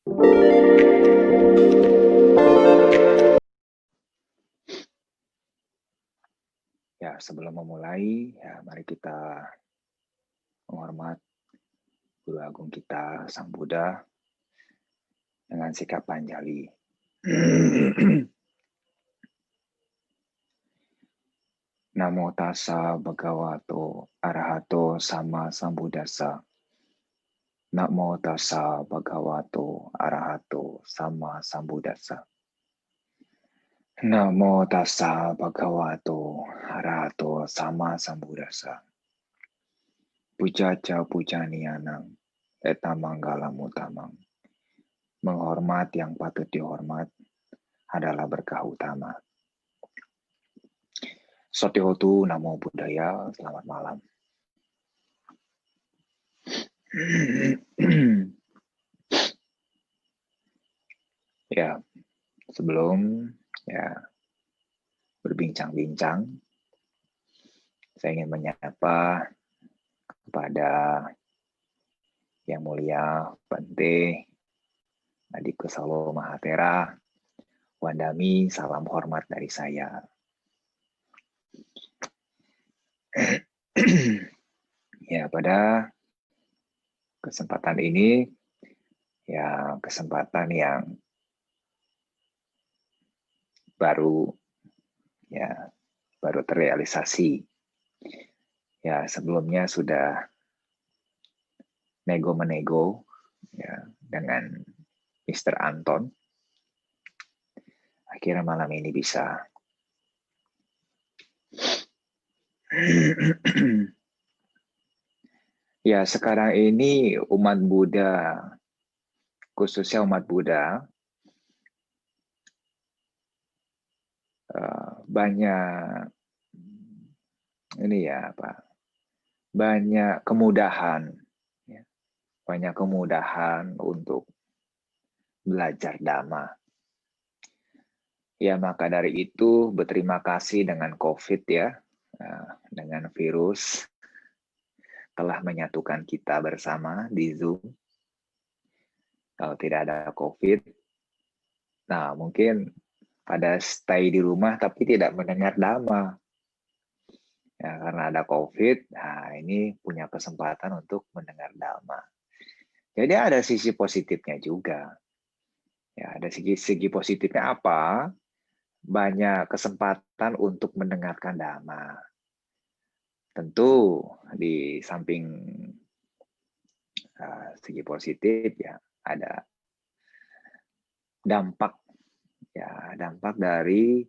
Ya, sebelum memulai, ya mari kita menghormat Guru Agung kita, Sang Buddha, dengan sikap Panjali. Namo tassa bhagavato arahato sama sambuddhassa. Namo tassa bhagavato arahato sama sambuddhassa. Namo tassa bhagavato arahato sama sambuddhassa. Pujaca pujanianang etamanggalam utamang. Menghormat yang patut dihormat adalah berkah utama. Sotihotu Namo Buddhaya, selamat malam. Ya, sebelum berbincang-bincang, saya ingin menyapa kepada Yang Mulia Bante Adiko Salo Mahatera, Wandami, salam hormat dari saya. Ya, pada kesempatan ini, ya kesempatan yang baru terrealisasi. Ya, sebelumnya sudah nego-menego ya dengan Mr. Anton. Akhirnya malam ini bisa. Ya, sekarang ini umat Buddha, khususnya umat Buddha, banyak banyak kemudahan, banyak kemudahan untuk belajar Dhamma. Ya, maka dari itu berterima kasih dengan COVID ya, dengan virus telah menyatukan kita bersama di Zoom. Kalau tidak ada COVID, nah mungkin pada stay di rumah tapi tidak mendengar Dhamma. Ya, karena ada COVID, nah ini punya kesempatan untuk mendengar Dhamma. Jadi ada sisi positifnya juga. Ya, ada segi positifnya apa? Banyak kesempatan untuk mendengarkan Dhamma. Tentu di samping segi positif ya ada dampak dari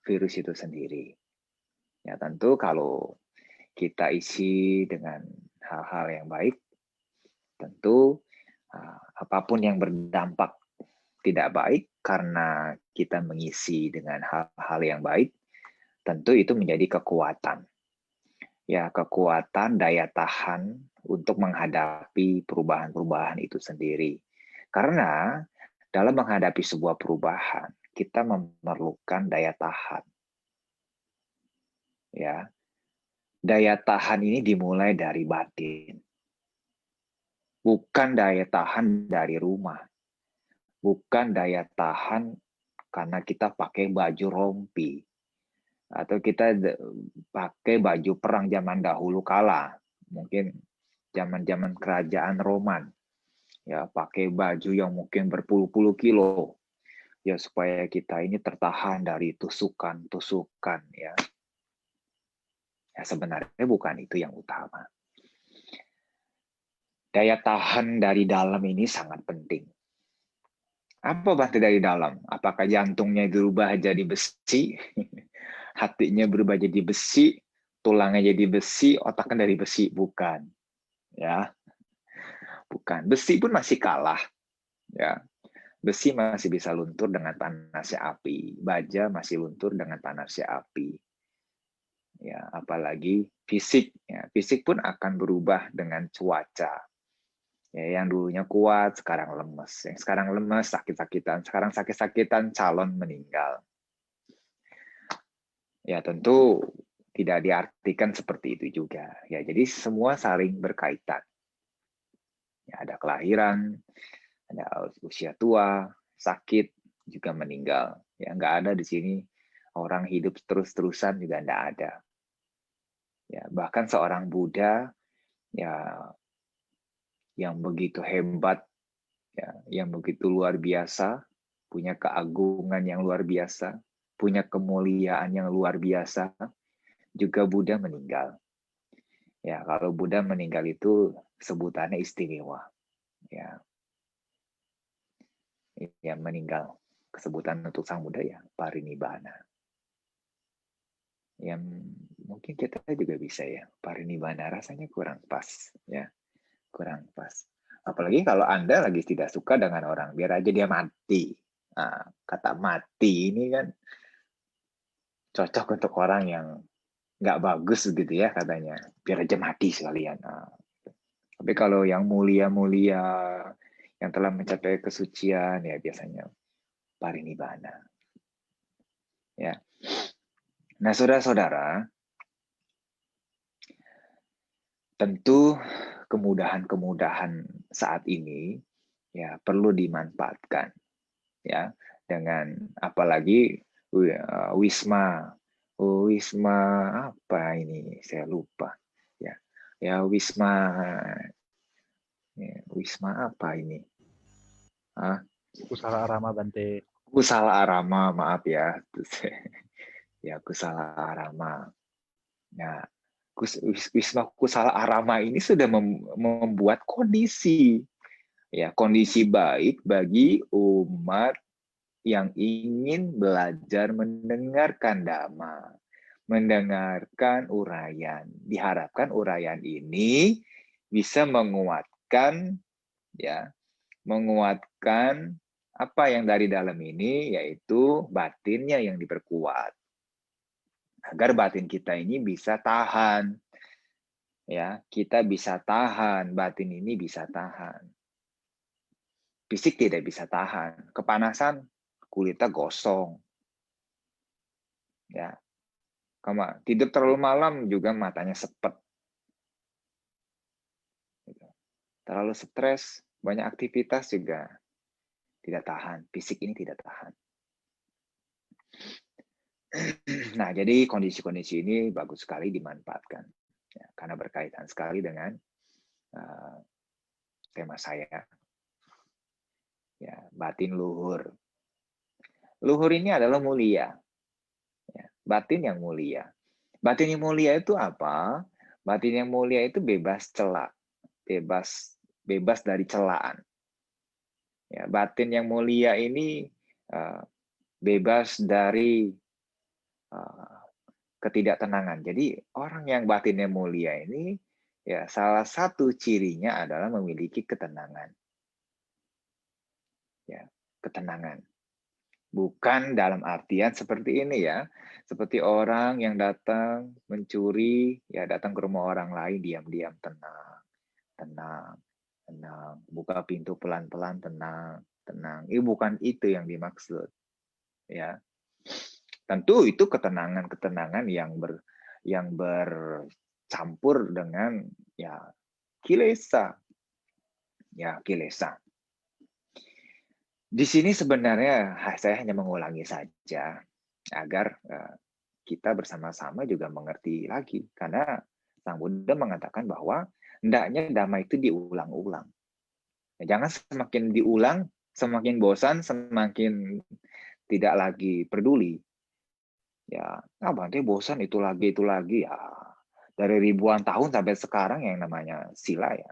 virus itu sendiri. Ya tentu kalau kita isi dengan hal-hal yang baik, tentu apapun yang berdampak tidak baik karena kita mengisi dengan hal-hal yang baik, tentu itu menjadi kekuatan. Ya, kekuatan daya tahan untuk menghadapi perubahan-perubahan itu sendiri. Karena dalam menghadapi sebuah perubahan, kita memerlukan daya tahan. Ya. Daya tahan ini dimulai dari batin. Bukan daya tahan dari rumah. Bukan daya tahan karena kita pakai baju rompi. Atau kita pakai baju perang zaman dahulu kala. Mungkin zaman-zaman kerajaan Roman. Ya, pakai baju yang mungkin berpuluh-puluh kilo. Ya, supaya kita ini tertahan dari tusukan-tusukan. Ya, sebenarnya bukan itu yang utama. Daya tahan dari dalam ini sangat penting. Apa berarti dari dalam? Apakah jantungnya berubah jadi besi? Hatinya berubah jadi besi? Tulangnya jadi besi? Otaknya dari besi? Bukan. Ya, bukan. Besi pun masih kalah. Ya, besi masih bisa luntur dengan panasnya api. Baja masih luntur dengan panasnya api. Ya, apalagi fisik. Ya, fisik pun akan berubah dengan cuaca. Ya, yang dulunya kuat, sekarang lemes. Yang sekarang lemes, sakit-sakitan. Sekarang sakit-sakitan, calon meninggal. Ya, tentu tidak diartikan seperti itu juga. Ya, jadi semua saling berkaitan. Ya, ada kelahiran, ada usia tua, sakit, juga meninggal. Ya, nggak ada di sini orang hidup terus-terusan juga nggak ada. Ya, bahkan seorang Buddha ya yang begitu hebat, ya, yang begitu luar biasa, punya keagungan yang luar biasa, punya kemuliaan yang luar biasa, juga Buddha meninggal. Ya, kalau Buddha meninggal itu sebutannya istimewa. Ya, yang meninggal. Kesebutan untuk sang Buddha ya parinibbana. Yang mungkin kita juga bisa ya parinibbana, rasanya kurang pas ya, kurang pas. Apalagi kalau Anda lagi tidak suka dengan orang, biar aja dia mati. Nah, kata mati ini kan cocok untuk orang yang nggak bagus gitu ya katanya, biar aja mati sekalian. Nah, tapi kalau yang mulia-mulia, yang telah mencapai kesucian ya biasanya parinibbana. Ya. Nah, saudara-saudara, tentu kemudahan-kemudahan saat ini ya perlu dimanfaatkan ya dengan apalagi Wisma Wisma apa ini saya lupa ya ya Wisma apa ini Kusala Arama Bante. Kusala Arama, maaf ya ya Kusala Arama. Nah, Wisma Kusala Arama ini sudah membuat kondisi baik bagi umat yang ingin belajar mendengarkan dhamma, mendengarkan uraian. Diharapkan uraian ini bisa menguatkan apa yang dari dalam ini, yaitu batinnya yang diperkuat. Agar batin kita ini bisa tahan. Ya, kita bisa tahan, batin ini bisa tahan. Fisik tidak bisa tahan. Kepanasan, kulitnya gosong. Ya. Tidur terlalu malam juga matanya sepet. Terlalu stres, banyak aktivitas juga tidak tahan. Fisik ini tidak tahan. Nah, jadi kondisi-kondisi ini bagus sekali dimanfaatkan. Ya, karena berkaitan sekali dengan tema saya. Ya, batin luhur. Luhur ini adalah mulia. Ya, batin yang mulia. Batin yang mulia itu apa? Batin yang mulia itu bebas cela, bebas dari celaan. Ya, batin yang mulia ini bebas dari ketidaktenangan. Jadi orang yang batinnya mulia ini ya salah satu cirinya adalah memiliki ketenangan. Ya, ketenangan. Bukan dalam artian seperti ini ya. Seperti orang yang datang mencuri, ya datang ke rumah orang lain diam-diam tenang, tenang, tenang. Buka pintu pelan-pelan tenang, tenang. Bukan itu yang dimaksud. Ya. Tentu itu ketenangan-ketenangan yang bercampur dengan ya kilesa. Ya, kilesa. Di sini sebenarnya saya hanya mengulangi saja agar kita bersama-sama juga mengerti lagi. Karena Sang Buddha mengatakan bahwa hendaknya dhamma itu diulang-ulang. Jangan semakin diulang, semakin bosan, semakin tidak lagi peduli. Ya, Bante bosan itu lagi ya. Dari ribuan tahun sampai sekarang yang namanya sila ya.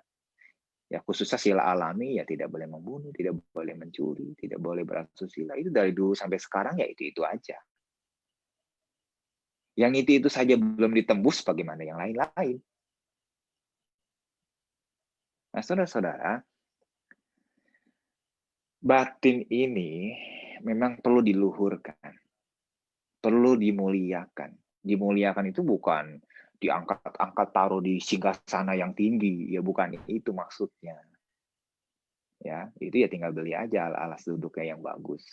Ya khususnya sila alami ya tidak boleh membunuh, tidak boleh mencuri, tidak boleh berasusila. Itu dari dulu sampai sekarang ya itu aja. Yang itu saja belum ditembus, bagaimana yang lain-lain? Nah, saudara-saudara, batin ini memang perlu diluhurkan, perlu dimuliakan. Dimuliakan itu bukan diangkat-angkat taruh di singgasana yang tinggi, ya bukan itu maksudnya. Ya, itu ya tinggal beli aja alas duduknya yang bagus.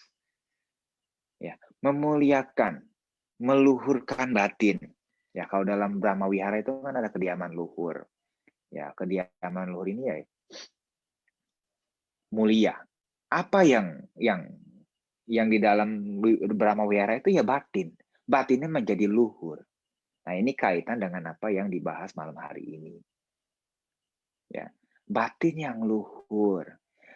Ya, memuliakan, meluhurkan batin. Ya, kalau dalam Brahma Wihara itu kan ada kediaman luhur. Ya, kediaman luhur ini ya mulia. apa yang di dalam Brahma Wihara itu ya batin. Batinnya menjadi luhur. Nah, ini kaitan dengan apa yang dibahas malam hari ini. Ya, batin yang luhur.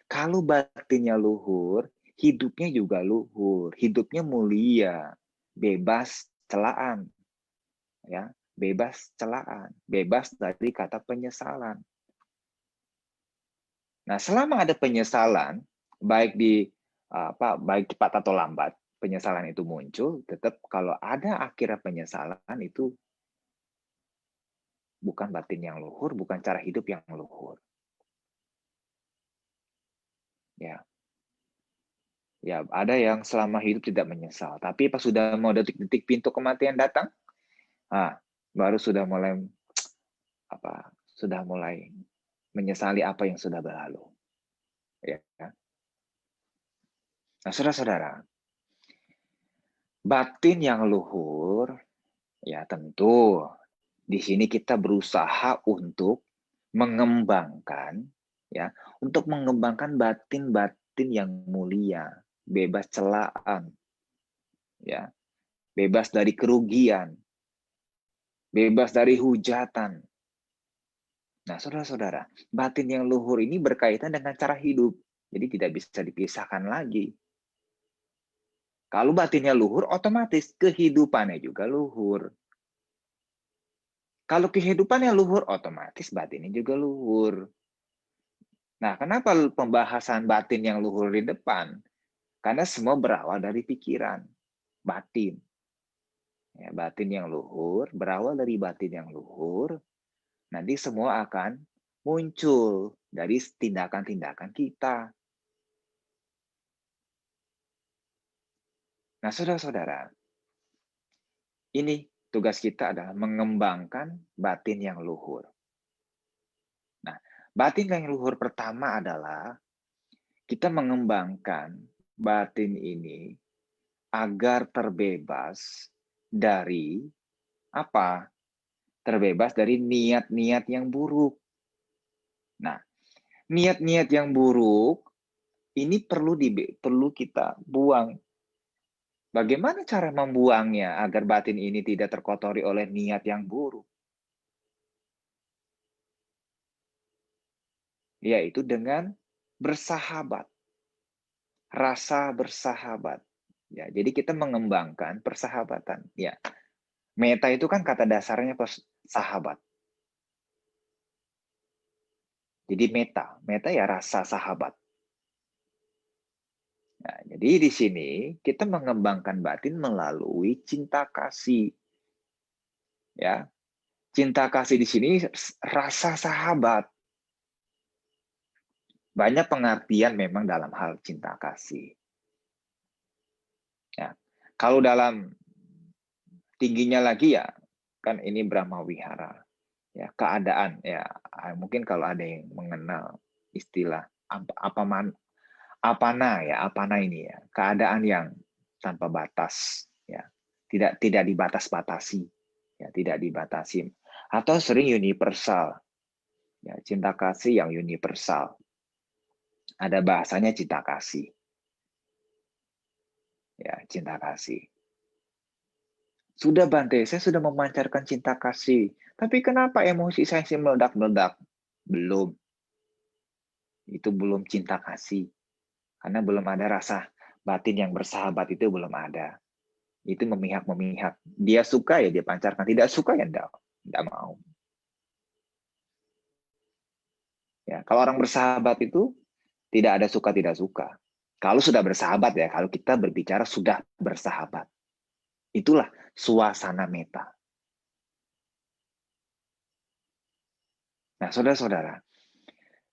Kalau batinnya luhur, hidupnya juga luhur, hidupnya mulia, bebas celaan, ya, bebas celaan, bebas dari kata penyesalan. Nah, selama ada penyesalan, baik cepat atau lambat, penyesalan itu muncul, tetap kalau ada akhirnya penyesalan itu bukan batin yang luhur, bukan cara hidup yang luhur. Ya. Ya, ada yang selama hidup tidak menyesal, tapi pas sudah mau detik-detik pintu kematian datang, baru sudah mulai menyesali apa yang sudah berlalu. Ya. Nah, saudara-saudara, batin yang luhur, ya tentu di sini kita berusaha untuk mengembangkan, ya, untuk mengembangkan batin-batin yang mulia, bebas celaan, ya, bebas dari kerugian, bebas dari hujatan. Nah, saudara-saudara, batin yang luhur ini berkaitan dengan cara hidup. Jadi tidak bisa dipisahkan lagi. Kalau batinnya luhur, otomatis kehidupannya juga luhur. Kalau kehidupannya luhur, otomatis batinnya juga luhur. Nah, kenapa pembahasan batin yang luhur di depan? Karena semua berawal dari pikiran, batin. Ya, batin yang luhur, berawal dari batin yang luhur, nanti semua akan muncul dari tindakan-tindakan kita. Nah, saudara-saudara, ini tugas kita adalah mengembangkan batin yang luhur. Nah, batin yang luhur pertama adalah kita mengembangkan batin ini agar terbebas dari apa? Terbebas dari niat-niat yang buruk. Nah, niat-niat yang buruk ini perlu kita buang. Bagaimana cara membuangnya agar batin ini tidak terkotori oleh niat yang buruk? Yaitu dengan bersahabat. Rasa bersahabat. Ya, jadi kita mengembangkan persahabatan. Ya, meta itu kan kata dasarnya sahabat. Jadi meta ya rasa sahabat. Nah, jadi di sini kita mengembangkan batin melalui cinta kasih. Ya, cinta kasih di sini rasa sahabat. Banyak pengertian memang dalam hal cinta kasih. Ya, kalau dalam tingginya lagi ya, kan ini Brahma Wihara. Ya, keadaan ya, mungkin kalau ada yang mengenal istilah apana ini ya, keadaan yang tanpa batas ya, tidak dibatas-batasi ya, tidak dibatasi atau sering universal ya, cinta kasih yang universal, ada bahasanya cinta kasih ya, cinta kasih. Sudah Bante, saya sudah memancarkan cinta kasih, tapi kenapa emosi saya meledak-meledak? Belum, itu belum cinta kasih. Karena belum ada rasa batin yang bersahabat, itu belum ada. Itu memihak-memihak. Dia suka ya dia pancarkan, tidak suka ya enggak mau. Ya, kalau orang bersahabat itu tidak ada suka tidak suka. Kalau sudah bersahabat ya, kalau kita berbicara sudah bersahabat. Itulah suasana meta. Nah, saudara-saudara,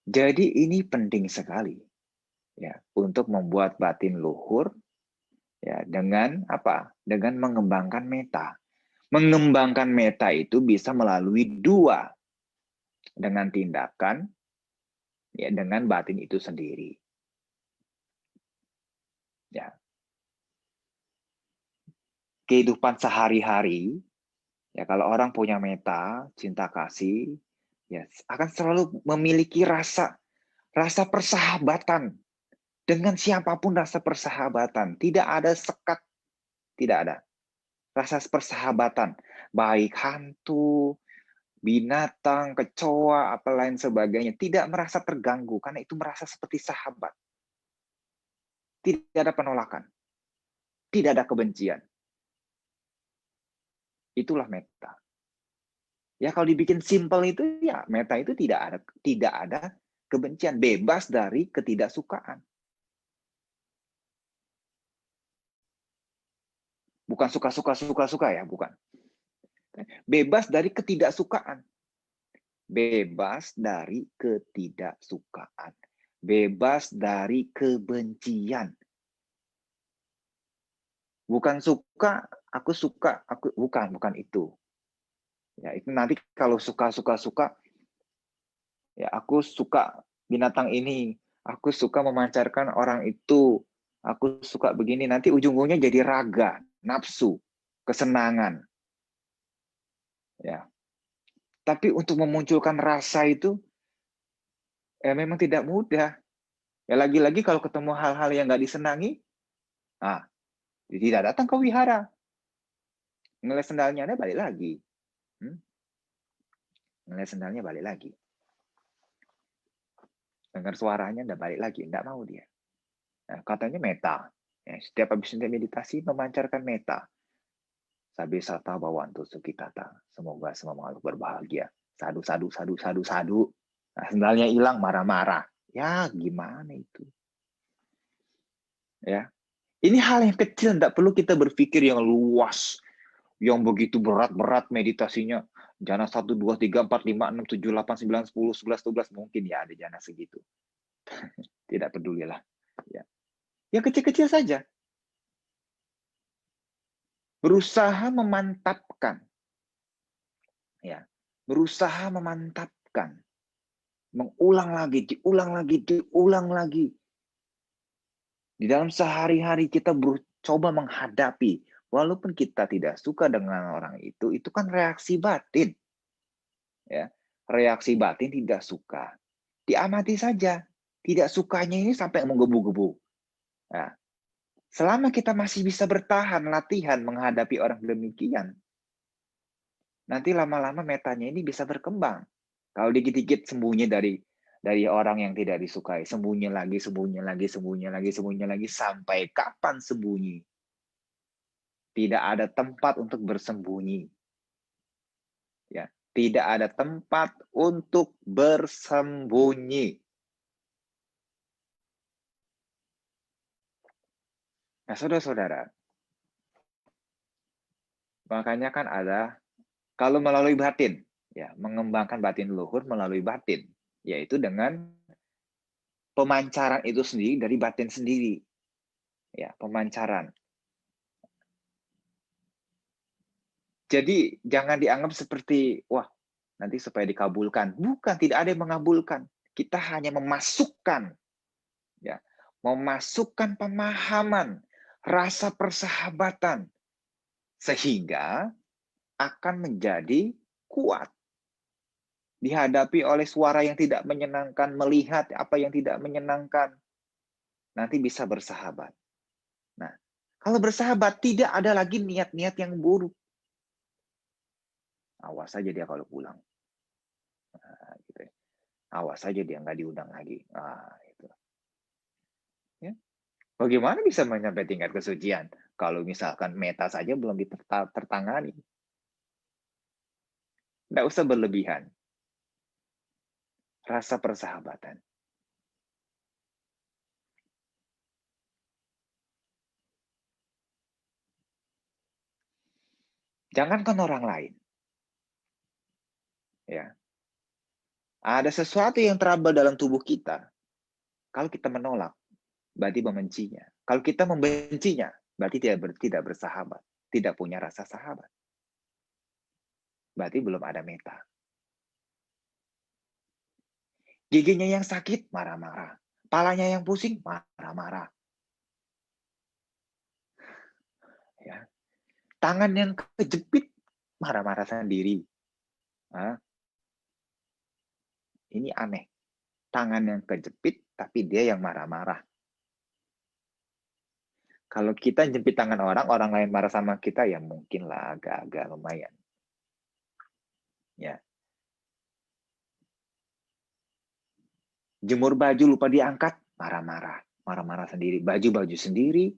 jadi ini penting sekali ya untuk membuat batin luhur ya dengan apa? Dengan mengembangkan meta. Mengembangkan meta itu bisa melalui dua, dengan tindakan ya dengan batin itu sendiri. Ya. Kehidupan sehari-hari ya, kalau orang punya meta, cinta kasih, ya akan selalu memiliki rasa persahabatan Dengan siapapun rasa persahabatan, tidak ada sekat, tidak ada. Rasa persahabatan, baik hantu, binatang, kecoa, apa lain sebagainya, tidak merasa terganggu karena itu merasa seperti sahabat. Tidak ada penolakan, tidak ada kebencian. Itulah meta. Ya kalau dibikin simpel itu ya meta itu tidak ada kebencian, bebas dari ketidaksukaan. Bukan suka-suka ya, bukan. Bebas dari ketidaksukaan. Bebas dari ketidaksukaan. Bebas dari kebencian. Bukan suka, aku bukan itu. Ya, itu nanti kalau suka, ya aku suka binatang ini, aku suka memancarkan orang itu, aku suka begini, nanti ujung-ujungnya jadi raga, nafsu, kesenangan. Ya. Tapi untuk memunculkan rasa itu ya memang tidak mudah. Ya lagi-lagi kalau ketemu hal-hal yang nggak disenangi, tidak datang ke wihara. Ngeliat sendalnya Anda balik lagi. Ngeliat sendalnya balik lagi. Dengar suaranya Anda balik lagi. Nggak mau dia. Nah, katanya meta. Ya, setiap habis meditasi memancarkan meta. Sabi sata bawantu sukitata. Semoga semua makhluk berbahagia. Sadu, sadu, sadu, sadu, sadu. Nah, sendalnya hilang, marah-marah. Ya, gimana itu? Ya, ini hal yang kecil, tidak perlu kita berpikir yang luas, yang begitu berat-berat meditasinya. Jana 1, 2, 3, 4, 5, 6, 7, 8, 9, 10, 11, 12, mungkin ya ada jana segitu. Tidak pedulilah. Ya, yang kecil-kecil saja. Berusaha memantapkan. Ya, berusaha memantapkan. Mengulang lagi, diulang lagi, diulang lagi. Di dalam sehari-hari kita coba menghadapi. Walaupun kita tidak suka dengan orang itu kan reaksi batin. Ya, reaksi batin tidak suka. Diamati saja. Tidak sukanya ini sampai menggebu-gebu. Nah, selama kita masih bisa bertahan, latihan menghadapi orang demikian, nanti lama-lama metanya ini bisa berkembang. Kalau dikit-dikit sembunyi dari orang yang tidak disukai, sembunyi lagi, sembunyi lagi, sembunyi lagi, sembunyi lagi, sampai kapan sembunyi? Tidak ada tempat untuk bersembunyi. Ya, tidak ada tempat untuk bersembunyi. Nah, saudara-saudara, makanya kan ada kalau melalui batin, ya, mengembangkan batin luhur melalui batin, yaitu dengan pemancaran itu sendiri dari batin sendiri. Ya, pemancaran. Jadi jangan dianggap seperti wah, nanti supaya dikabulkan. Bukan, tidak ada yang mengabulkan. Kita hanya memasukkan ya, memasukkan pemahaman, rasa persahabatan sehingga akan menjadi kuat. Dihadapi oleh suara yang tidak menyenangkan, melihat apa yang tidak menyenangkan, nanti bisa bersahabat. Nah, kalau bersahabat tidak ada lagi niat-niat yang buruk. Awas saja dia kalau pulang. Nah, gitu ya. Awas saja dia nggak diundang lagi. Itu. Ya. Bagaimana bisa mencapai tingkat kesucian kalau misalkan meta saja belum tertangani? Nggak usah berlebihan. Rasa persahabatan. Jangankan orang lain. Ya. Ada sesuatu yang terabal dalam tubuh kita. Kalau kita menolak, berarti membencinya. Kalau kita membencinya, berarti tidak bersahabat. Tidak punya rasa sahabat. Berarti belum ada meta. Giginya yang sakit, marah-marah. Palanya yang pusing, marah-marah. Ya. Tangan yang kejepit, marah-marah sendiri. Ini aneh. Tangan yang kejepit, tapi dia yang marah-marah. Kalau kita jepit tangan orang, orang lain marah sama kita, ya mungkin lah agak-agak lumayan. Ya. Jemur baju lupa diangkat, marah-marah. Marah-marah sendiri. Baju sendiri,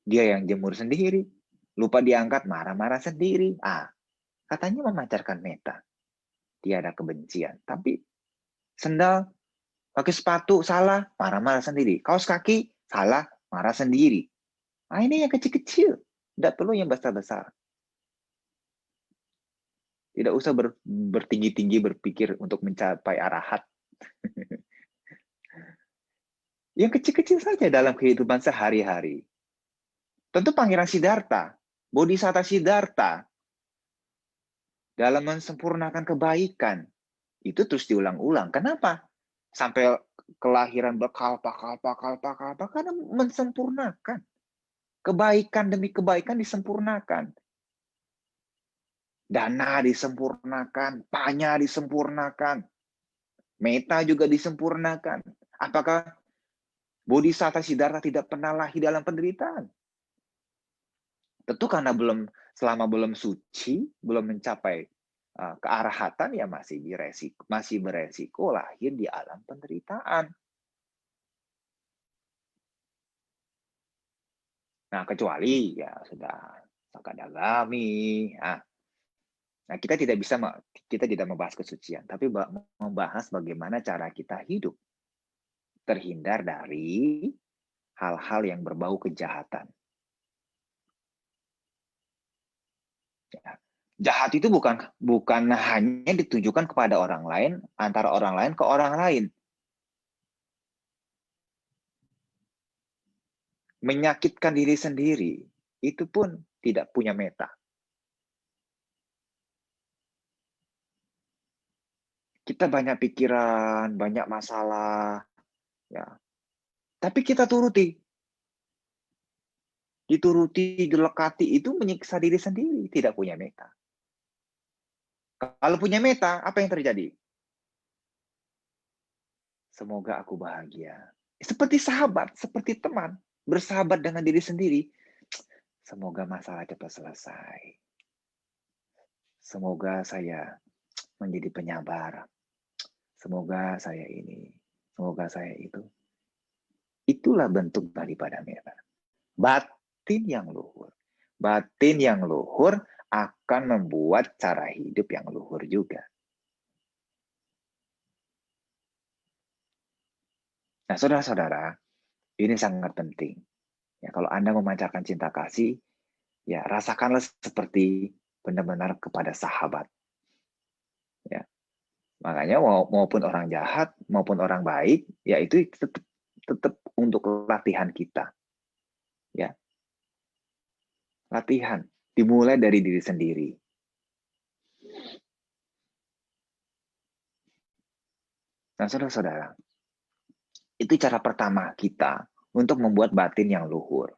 dia yang jemur sendiri. Lupa diangkat, marah-marah sendiri. Katanya memancarkan meta. Tiada kebencian. Tapi sendal, pakai sepatu, salah, marah-marah sendiri. Kaos kaki, salah, marah sendiri. Ini yang kecil-kecil. Tidak perlu yang besar-besar. Tidak usah bertinggi-tinggi berpikir untuk mencapai arahat. Yang kecil-kecil saja dalam kehidupan sehari-hari. Tentu Pangeran Siddhartha, Bodhisatta Siddhartha, dalam mensempurnakan kebaikan, itu terus diulang-ulang. Kenapa? Sampai kelahiran berkalpa, karena mensempurnakan. Kebaikan demi kebaikan disempurnakan. Dana disempurnakan, panya disempurnakan, meta juga disempurnakan. Apakah Bodhisatta Siddhartha tidak pernah lahir dalam penderitaan? Tentu karena selama belum suci, belum mencapai kearahatan, ya masih beresiko lahir di alam penderitaan. Nah, kecuali ya sudah Sakadagami. Nah, kita tidak membahas kesucian, tapi membahas bagaimana cara kita hidup terhindar dari hal-hal yang berbau kejahatan. Ya. Jahat itu bukan hanya ditujukan kepada orang lain, antara orang lain ke orang lain. Menyakitkan diri sendiri, itu pun tidak punya meta. Kita banyak pikiran, banyak masalah, ya. Tapi kita dituruti, dilekati, itu menyiksa diri sendiri, tidak punya meta. Kalau punya meta, apa yang terjadi? Semoga aku bahagia. Seperti sahabat, seperti teman, bersahabat dengan diri sendiri. Semoga masalah cepat selesai. Semoga saya menjadi penyabar. Semoga saya ini, semoga saya itu. Itulah bentuk daripada meta. Batin yang luhur. Batin yang luhur akan membuat cara hidup yang luhur juga. Nah, saudara-saudara, ini sangat penting. Ya, kalau Anda memancarkan cinta kasih, ya rasakanlah seperti benar-benar kepada sahabat. Ya. Makanya maupun orang jahat, maupun orang baik, ya itu tetap untuk latihan kita. Ya. Latihan dimulai dari diri sendiri. Nah, saudara-saudara, itu cara pertama kita untuk membuat batin yang luhur.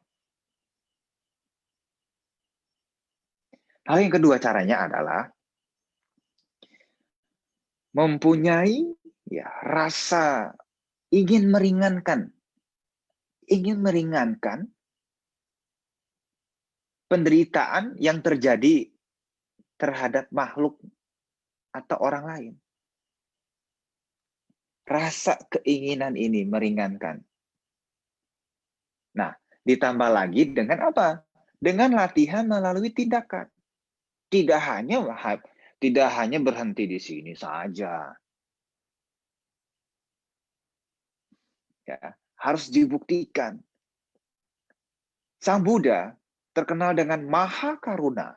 Hal yang kedua caranya adalah mempunyai rasa ingin meringankan penderitaan yang terjadi terhadap makhluk atau orang lain. Rasa keinginan ini meringankan. Nah, ditambah lagi dengan apa? Dengan latihan melalui tindakan. Tidak hanya berhenti di sini saja. Ya, harus dibuktikan. Sang Buddha terkenal dengan Maha Karuna.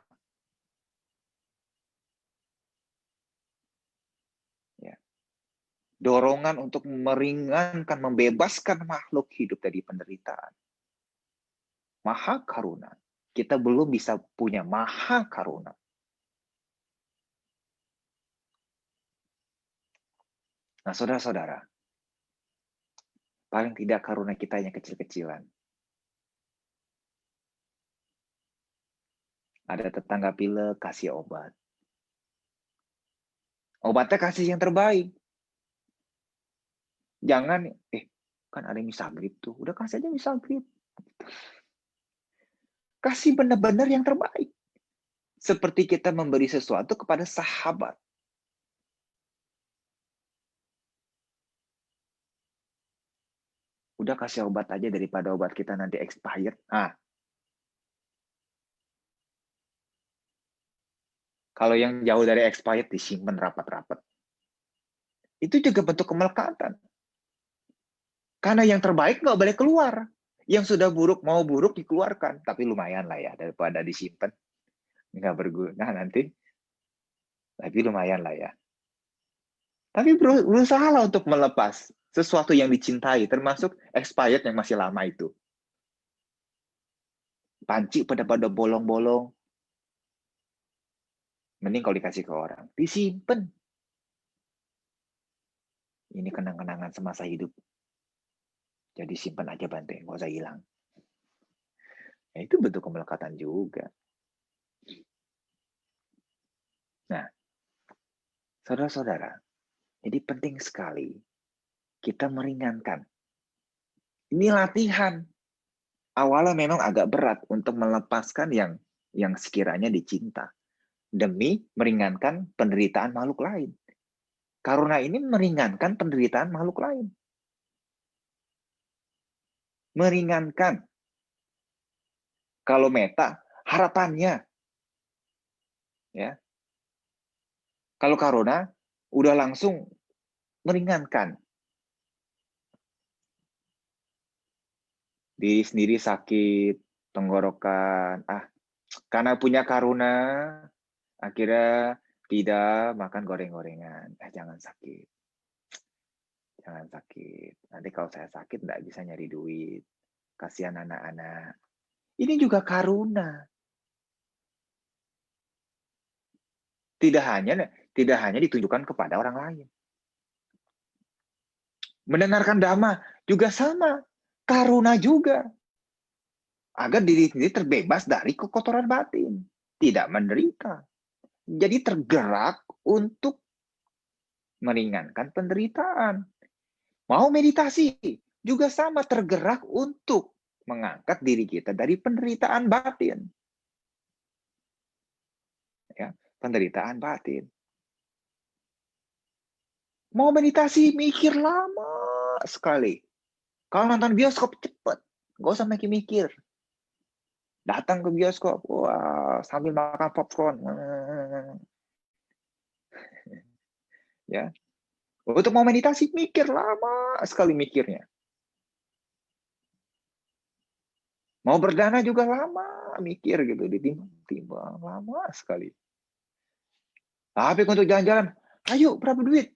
Ya. Dorongan untuk meringankan, membebaskan makhluk hidup dari penderitaan. Maha Karuna. Kita belum bisa punya Maha Karuna. Nah, saudara-saudara, paling tidak karuna kita yang kecil-kecilan. Ada tetangga pilek, kasih obat. Obatnya kasih yang terbaik. Jangan, kan ada misagrip tuh. Udah kasih aja misagrip. Kasih benar-benar yang terbaik. Seperti kita memberi sesuatu kepada sahabat. Udah kasih obat aja daripada obat kita nanti expired. Kalau yang jauh dari expired disimpan rapat-rapat. Itu juga bentuk kemelekatan. Karena yang terbaik nggak boleh keluar. Yang sudah buruk mau buruk dikeluarkan. Tapi lumayan lah ya daripada disimpan. Nggak berguna nanti. Tapi lumayan lah ya. Tapi berusaha lah untuk melepas sesuatu yang dicintai. Termasuk expired yang masih lama itu. Panci pada bolong-bolong. Mending kalau dikasih ke orang. Disimpan. Ini kenang-kenangan semasa hidup. Jadi simpan aja Bante, nggak usah hilang. Nah, itu bentuk kemelekatan juga. Nah, saudara-saudara, jadi penting sekali kita meringankan. Ini latihan. Awalnya memang agak berat untuk melepaskan yang sekiranya dicinta. Demi meringankan penderitaan makhluk lain. Karuna ini meringankan penderitaan makhluk lain. Meringankan. Kalau meta, harapannya. Ya. Kalau karuna, udah langsung meringankan. Diri sendiri sakit, tenggorokan. Karena punya karuna, akhirnya tidak makan goreng-gorengan. Jangan sakit. Jangan sakit. Nanti kalau saya sakit, nggak bisa nyari duit. Kasihan anak-anak. Ini juga karuna. Tidak hanya ditunjukkan kepada orang lain. Mendengarkan dhamma juga sama. Karuna juga. Agar diri sendiri terbebas dari kekotoran batin. Tidak menderita. Jadi tergerak untuk meringankan penderitaan. Mau meditasi juga sama, tergerak untuk mengangkat diri kita dari penderitaan batin. Ya, penderitaan batin. Mau meditasi mikir lama sekali. Kalau nonton bioskop cepet, nggak usah mikir-mikir. Datang ke bioskop, wah, sambil makan popcorn. Ya. Untuk mau meditasi mikir lama sekali mikirnya. Mau berdana juga lama mikir gitu, ditimbang lama sekali. Tapi untuk jalan-jalan, ayo berapa duit?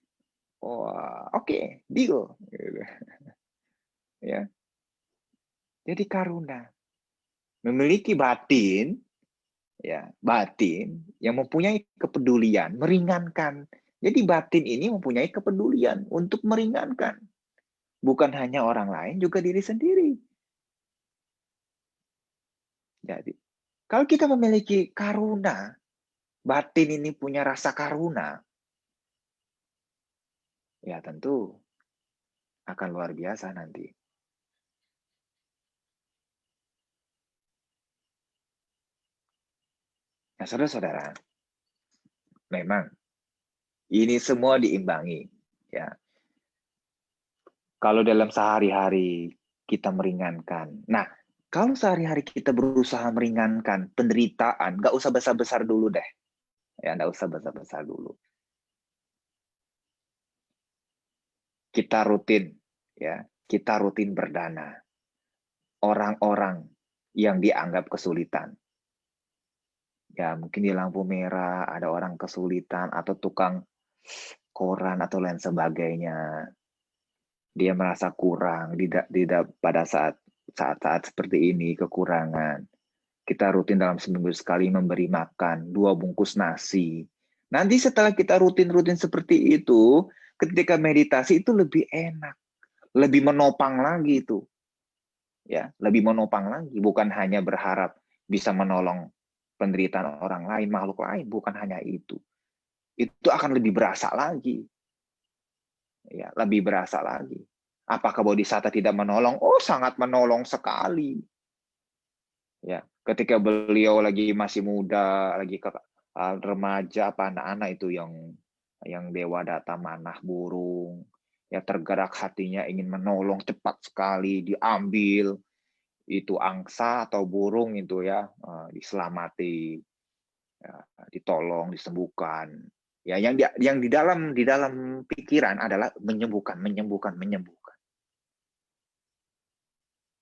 Wah, oke, deal. Gitu. Ya. Jadi karuna memiliki batin, ya, batin yang mempunyai kepedulian, meringankan. Jadi batin ini mempunyai kepedulian untuk meringankan. Bukan hanya orang lain, juga diri sendiri. Jadi, kalau kita memiliki karuna, batin ini punya rasa karuna, ya tentu akan luar biasa nanti. Nah, saudara-saudara, memang ini semua diimbangi. Ya. Kalau dalam sehari-hari kita meringankan. Nah, kalau sehari-hari kita berusaha meringankan penderitaan, nggak usah besar-besar dulu deh. Ya, nggak usah besar-besar dulu. Kita rutin, ya, kita rutin berdana. Orang-orang yang dianggap kesulitan. Ya, mungkin di lampu merah ada orang kesulitan atau tukang koran atau lain sebagainya. Dia merasa kurang pada saat-saat seperti ini, kekurangan. Kita rutin dalam seminggu sekali memberi makan 2 bungkus nasi. Nanti setelah kita rutin-rutin seperti itu, ketika meditasi itu lebih enak, lebih menopang lagi itu. Ya, lebih menopang lagi, bukan hanya berharap bisa menolong penderitaan orang lain, makhluk lain, bukan hanya itu. Itu akan lebih berasa lagi. Ya, lebih berasa lagi. Apakah Bodhisatta tidak menolong? Oh, sangat menolong sekali. Ya, ketika beliau lagi masih muda, lagi remaja apa anak-anak itu yang dewa data manah burung, ya tergerak hatinya ingin menolong cepat sekali diambil itu angsa atau burung itu ya diselamati, ya, ditolong, disembuhkan. Ya, yang di dalam pikiran adalah menyembuhkan, menyembuhkan, menyembuhkan.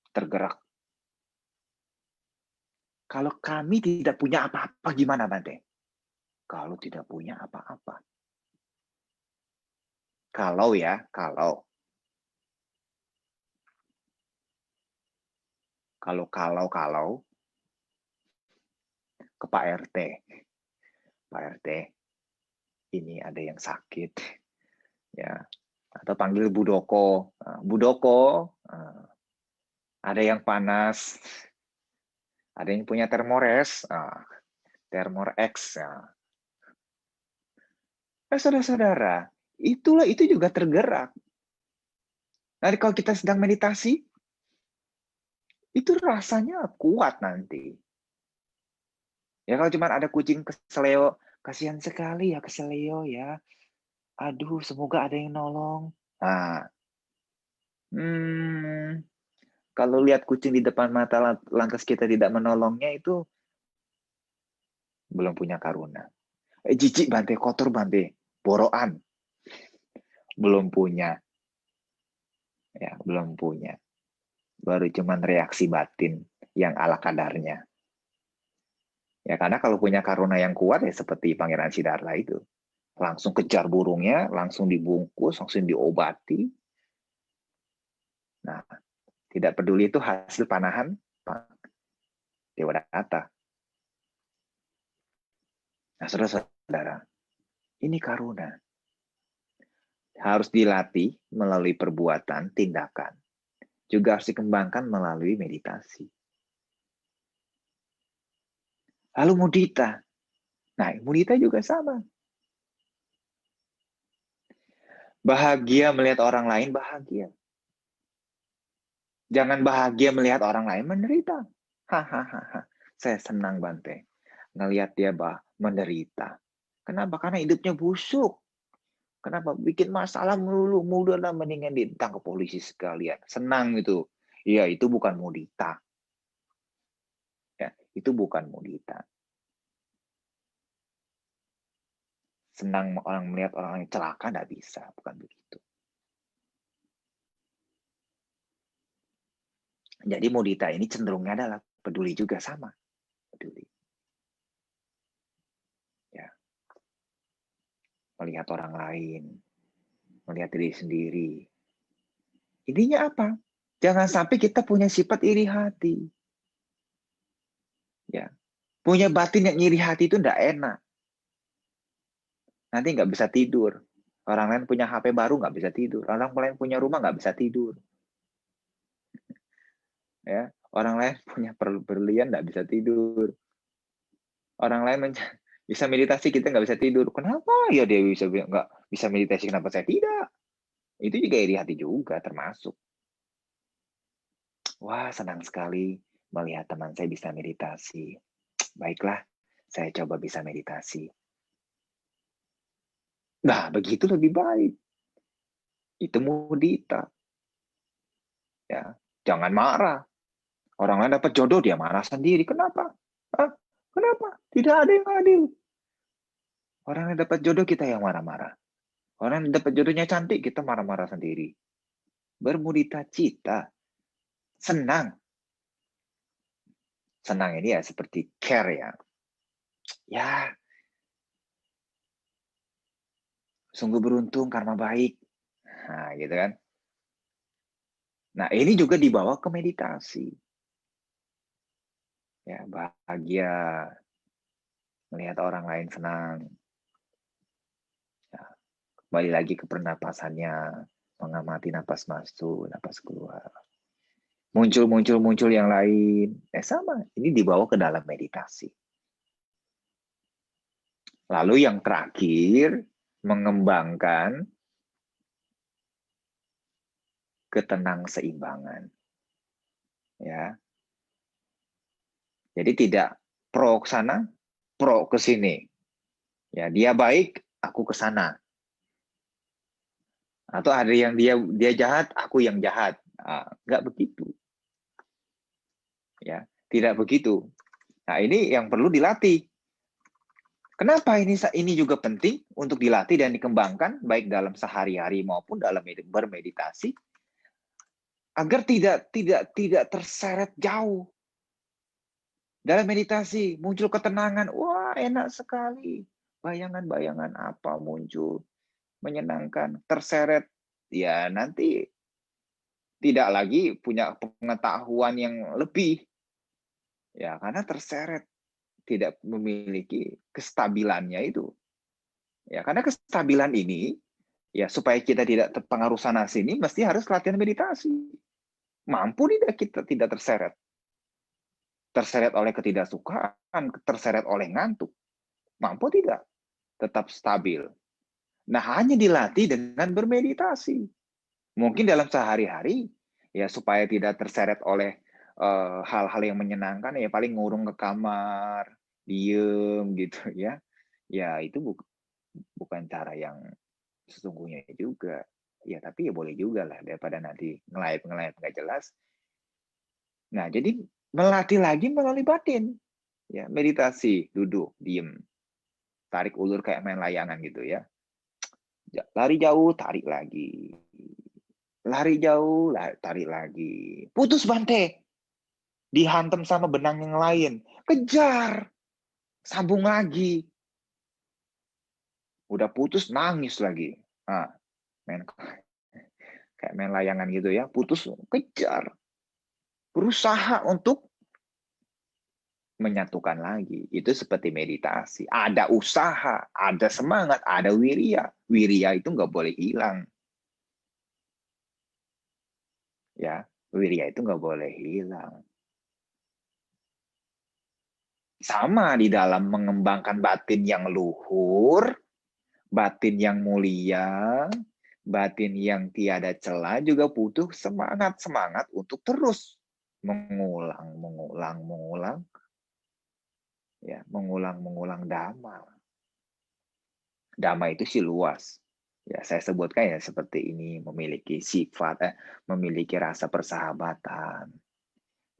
Tergerak. Kalau kami tidak punya apa-apa gimana, Bante? Kalau tidak punya apa-apa. Kalau ya, kalau ke Pak RT. Pak RT, ini ada yang sakit. Ya, atau panggil Bu Doko. Bu Doko, ada yang panas. Ada yang punya Thermores, Thermor X. Saudara-saudara, itu juga tergerak. Nanti kalau kita sedang meditasi, itu rasanya kuat nanti. Ya kalau cuma ada kucing keseleo, kasihan sekali ya keseleo ya. Aduh, semoga ada yang nolong. Nah, kalau lihat kucing di depan mata lantas kita tidak menolongnya itu belum punya karuna. Jijik Bante, kotor Bante, boroan. Belum punya. Ya, belum punya. Baru cuman reaksi batin yang ala kadarnya. Ya karena kalau punya karuna yang kuat ya seperti Pangeran Siddhartha itu. Langsung kejar burungnya, langsung dibungkus, langsung diobati. Nah, tidak peduli itu hasil panahan Dewa Data. Nah, saudara-saudara, ini karuna. Harus dilatih melalui perbuatan, tindakan. Juga harus dikembangkan melalui meditasi. Lalu mudita. Nah, mudita juga sama. Bahagia melihat orang lain, bahagia. Jangan bahagia melihat orang lain menderita. Hahaha. Saya senang Bante. Ngelihat dia menderita. Kenapa? Karena hidupnya busuk. Kenapa? Bikin masalah melulu. Mudah mendingan ditangkap polisi sekalian. Senang itu. Iya, itu bukan mudita. Ya, itu bukan mudita. Senang orang melihat orang yang celaka, nggak bisa. Bukan begitu. Jadi mudita ini cenderungnya adalah peduli juga sama. Peduli. Ya. Melihat orang lain. Melihat diri sendiri. Intinya apa? Jangan sampai kita punya sifat iri hati. Ya. Punya batin yang iri hati itu enggak enak. Nanti nggak bisa tidur. Orang lain punya HP baru nggak bisa tidur. Orang lain punya rumah nggak bisa tidur. Ya, orang lain punya berlian nggak bisa tidur. Orang lain bisa meditasi, kita nggak bisa tidur. Kenapa ya dia nggak bisa meditasi? Kenapa saya tidak? Itu juga iri hati juga termasuk. Wah, senang sekali melihat teman saya bisa meditasi. Baiklah, saya coba bisa meditasi. Nah, begitu lebih baik. Itu mudita. Ya, jangan marah. Orang lain dapat jodoh, dia marah sendiri. Kenapa? Hah? Kenapa? Tidak ada yang adil. Orang yang dapat jodoh, kita yang marah-marah. Orang yang dapat jodohnya cantik, kita marah-marah sendiri. Bermudita cita. Senang. Senang ini ya seperti care ya. Ya, sungguh beruntung karma baik. Nah, gitu kan. Nah, ini juga dibawa ke meditasi. Ya, bahagia melihat orang lain senang. Ya, kembali lagi ke pernapasannya, mengamati napas masuk, napas keluar. Muncul yang lain. Sama, ini dibawa ke dalam meditasi. Lalu yang terakhir, mengembangkan ketenang seimbangan. Ya. Jadi tidak pro ke sana, pro ke sini. Ya, dia baik, aku ke sana. Atau ada yang dia jahat, aku yang jahat. Nggak begitu. Ya, tidak begitu. Nah, ini yang perlu dilatih. Kenapa ini juga penting untuk dilatih dan dikembangkan baik dalam sehari-hari maupun dalam bermeditasi agar tidak terseret jauh. Dalam meditasi muncul ketenangan, wah enak sekali. Bayangan-bayangan apa muncul, menyenangkan, terseret. Ya nanti tidak lagi punya pengetahuan yang lebih. Ya karena terseret, tidak memiliki kestabilannya itu. Ya karena kestabilan ini ya supaya kita tidak terpengaruh sana sini mesti harus latihan meditasi. Mampu tidak kita tidak terseret. Terseret oleh ketidaksukaan, terseret oleh ngantuk. Mampu tidak tetap stabil. Nah, hanya dilatih dengan bermeditasi. Mungkin dalam sehari-hari ya supaya tidak terseret oleh hal-hal yang menyenangkan ya paling ngurung ke kamar, diem gitu ya. Ya itu bukan cara yang sesungguhnya juga. Ya tapi ya boleh juga lah daripada nanti ngelayap nggak jelas. Nah, jadi melatih lagi melalui batin. Ya, meditasi, duduk, diem. Tarik ulur kayak main layangan gitu ya. Lari jauh, tarik lagi. Lari jauh, tarik lagi. Putus Bante. Dihantam sama benang yang lain. Kejar. Sambung lagi. Udah putus, nangis lagi. Kayak main layangan gitu ya. Putus, kejar. Berusaha untuk menyatukan lagi. Itu seperti meditasi. Ada usaha, ada semangat, ada wirya. Wirya itu nggak boleh hilang. Ya, wirya itu nggak boleh hilang. Sama di dalam mengembangkan batin yang luhur, batin yang mulia, batin yang tiada celah juga butuh semangat untuk terus mengulang ya, mengulang dhamma. Dhamma itu sih luas. Ya, saya sebutkan ya seperti ini, memiliki sifat, memiliki rasa persahabatan,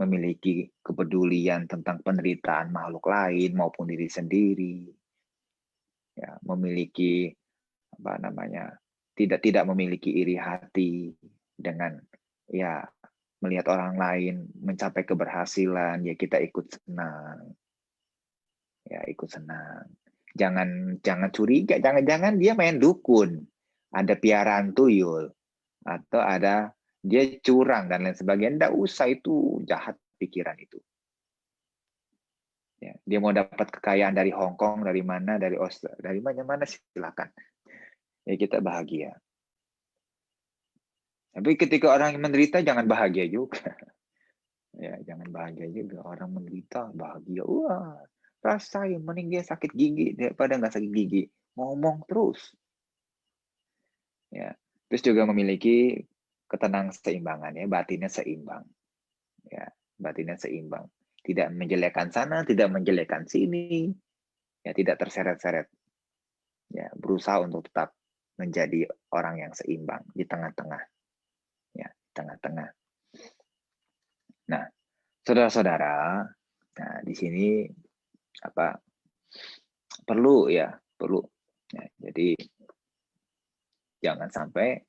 memiliki kepedulian tentang penderitaan makhluk lain maupun diri sendiri, ya, memiliki apa namanya, tidak memiliki iri hati dengan ya melihat orang lain mencapai keberhasilan, ya kita ikut senang, ya ikut senang. Jangan curiga, jangan-jangan dia main dukun, ada piaraan tuyul, atau ada dia curang dan lain sebagainya. Nggak usah, itu jahat pikiran itu. Ya, dia mau dapat kekayaan dari Hong Kong, dari mana, dari Australia, dari mana-mana silakan. Ya kita bahagia. Tapi ketika orang yang menderita jangan bahagia juga. Ya, jangan bahagia juga. Orang menderita bahagia. Wah, rasain mending dia sakit gigi daripada nggak sakit gigi. Ngomong terus. Ya, terus juga memiliki ketenangan seimbangan ya, batinnya seimbang. Ya, batinnya seimbang. Tidak menjelekkan sana, tidak menjelekkan sini. Ya, tidak terseret-seret. Ya, berusaha untuk tetap menjadi orang yang seimbang di tengah-tengah. Ya, tengah-tengah. Nah, saudara-saudara, nah di sini apa perlu. Ya, jadi jangan sampai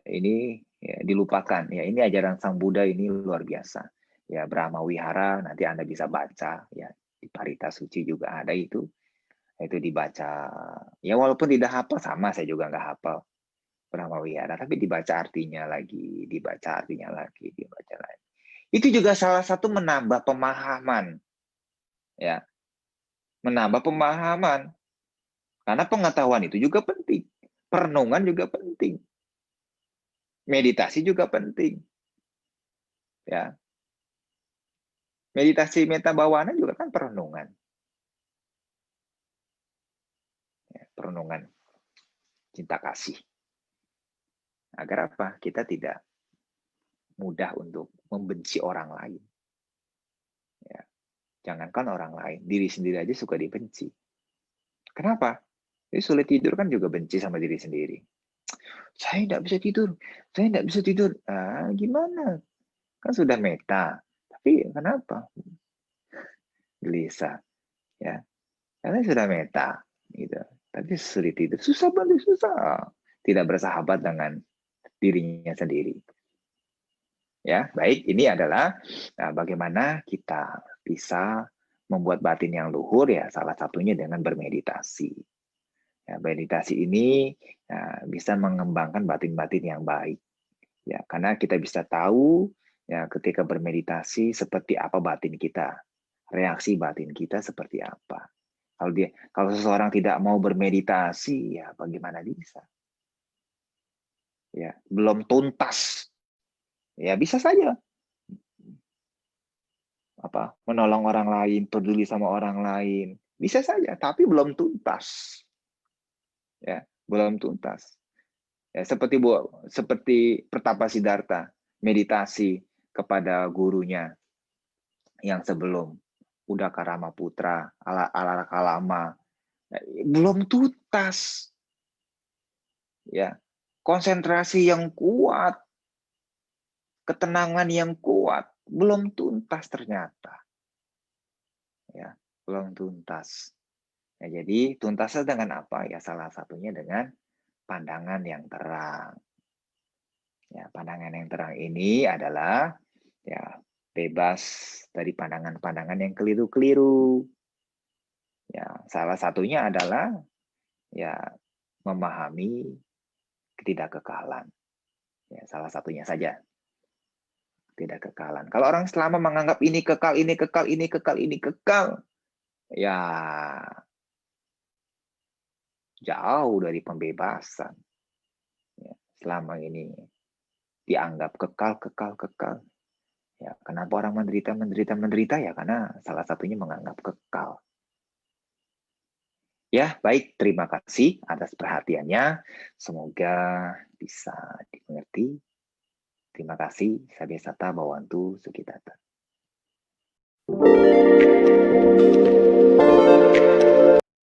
ini ya, dilupakan. Ya, ini ajaran Sang Buddha ini luar biasa. Ya, Brahma Wihara nanti Anda bisa baca ya, di Parita Suci juga ada itu. Itu dibaca. Ya walaupun tidak hafal, sama saya juga nggak hafal Brahma Wihara, tapi dibaca artinya lagi, dibaca lagi. Itu juga salah satu menambah pemahaman. Ya, menambah pemahaman. Karena pengetahuan itu juga penting. Perenungan juga penting. Meditasi juga penting. Ya. Meditasi meta bawana juga kan perenungan. Ya, perenungan cinta kasih. Agar apa? Kita tidak mudah untuk membenci orang lain. Ya. Jangankan orang lain, diri sendiri aja suka dibenci. Kenapa? Jadi sulit tidur kan juga benci sama diri sendiri. Saya tidak bisa tidur, saya tidak bisa tidur. Ah, gimana? Kan sudah meta. Tapi kenapa? Gelisah, ya. Karena sudah meta, gitu. Tapi sulit tidur, susah banget, susah. Tidak bersahabat dengan dirinya sendiri. Ya, baik. Ini adalah bagaimana kita bisa membuat batin yang luhur ya. Salah satunya dengan bermeditasi. Ya, meditasi ini bisa mengembangkan batin-batin yang baik. Ya, karena kita bisa tahu ya ketika bermeditasi seperti apa batin kita, reaksi batin kita seperti apa. Kalau seseorang tidak mau bermeditasi, ya bagaimana bisa? Ya, belum tuntas. Ya bisa saja menolong orang lain, peduli sama orang lain. Bisa saja, tapi belum tuntas. Ya, belum tuntas. Ya, seperti Pertapa Siddhartha, meditasi kepada gurunya yang sebelum Udakarama Putra, Ala Kalama, belum tuntas. Ya, konsentrasi yang kuat, ketenangan yang kuat, belum tuntas ternyata. Ya, belum tuntas. Ya, jadi tuntasnya dengan apa? Ya salah satunya dengan pandangan yang terang. Ya, pandangan yang terang ini adalah ya bebas dari pandangan-pandangan yang keliru-keliru. Ya, salah satunya adalah ya memahami ketidakkekalan. Ya, salah satunya saja tidak kekalan. Kalau orang selama menganggap ini kekal, ini kekal, ini kekal, ini kekal, ya jauh dari pembebasan. Ya, selama ini dianggap kekal, kekal, kekal. Ya, kenapa orang menderita, menderita, menderita? Ya karena salah satunya menganggap kekal. Ya, baik. Terima kasih atas perhatiannya. Semoga bisa dimengerti. Terima kasih. Sabya Sata Bawantu Sukitata.